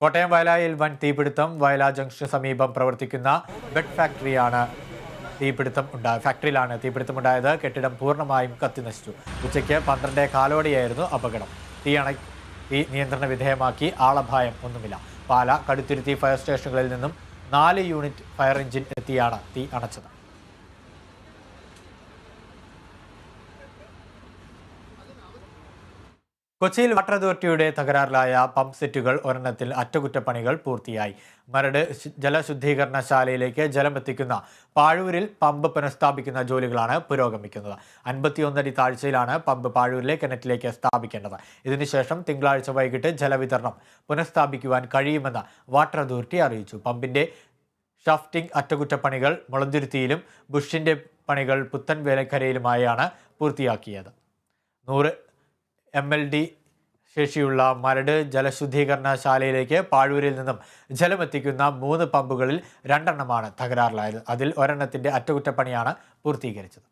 കോട്ടയം വയലായിൽ വൻ തീപിടുത്തം. വയല ജംഗ്ഷന് സമീപം പ്രവർത്തിക്കുന്ന ബെഡ് ഫാക്ടറിയിലാണ് തീപിടുത്തമുണ്ടായത്. കെട്ടിടം പൂർണ്ണമായും കത്തിനശിച്ചു. ഉച്ചയ്ക്ക് 12:15 അപകടം. തീ നിയന്ത്രണ വിധേയമാക്കി. ആളപായം ഒന്നുമില്ല. പാല, കടുത്തുരുത്തി ഫയർ സ്റ്റേഷനുകളിൽ നിന്നും 4 യൂണിറ്റ് ഫയർ എഞ്ചിൻ എത്തിയാണ് തീ അണച്ചത്. കൊച്ചിയിൽ വാട്ടർ അതോറിറ്റിയുടെ തകരാറിലായ പമ്പ് സെറ്റുകൾ ഒരെണ്ണത്തിൽ അറ്റകുറ്റപ്പണികൾ പൂർത്തിയായി. മരട് ജലശുദ്ധീകരണശാലയിലേക്ക് ജലമെത്തിക്കുന്ന പാഴൂരിൽ പമ്പ് പുനഃസ്ഥാപിക്കുന്ന ജോലികളാണ് പുരോഗമിക്കുന്നത്. 51 അടി താഴ്ചയിലാണ് പമ്പ് പാഴൂരിലെ കിണറ്റിലേക്ക് സ്ഥാപിക്കേണ്ടത്. ഇതിനുശേഷം തിങ്കളാഴ്ച വൈകിട്ട് ജലവിതരണം പുനഃസ്ഥാപിക്കുവാൻ കഴിയുമെന്ന് വാട്ടർ അതോറിറ്റി അറിയിച്ചു. പമ്പിന്റെ ഷാഫ്റ്റിംഗ് അറ്റകുറ്റപ്പണികൾ മുളന്തുരുത്തിയിലും ബുഷിന്റെ പണികൾ പുത്തൻ വേലക്കരയിലുമായാണ് പൂർത്തിയാക്കിയത്. 100 MLD ശേഷിയുള്ള മരട് ജലശുദ്ധീകരണശാലയിലേക്ക് പാഴൂരിൽ നിന്നും ജലമെത്തിക്കുന്ന 3 പമ്പുകളിൽ 2 എണ്ണമാണ് തകരാറിലായത്. അതിൽ ഒരെണ്ണത്തിന്റെ അറ്റകുറ്റപ്പണിയാണ് പൂർത്തീകരിച്ചത്.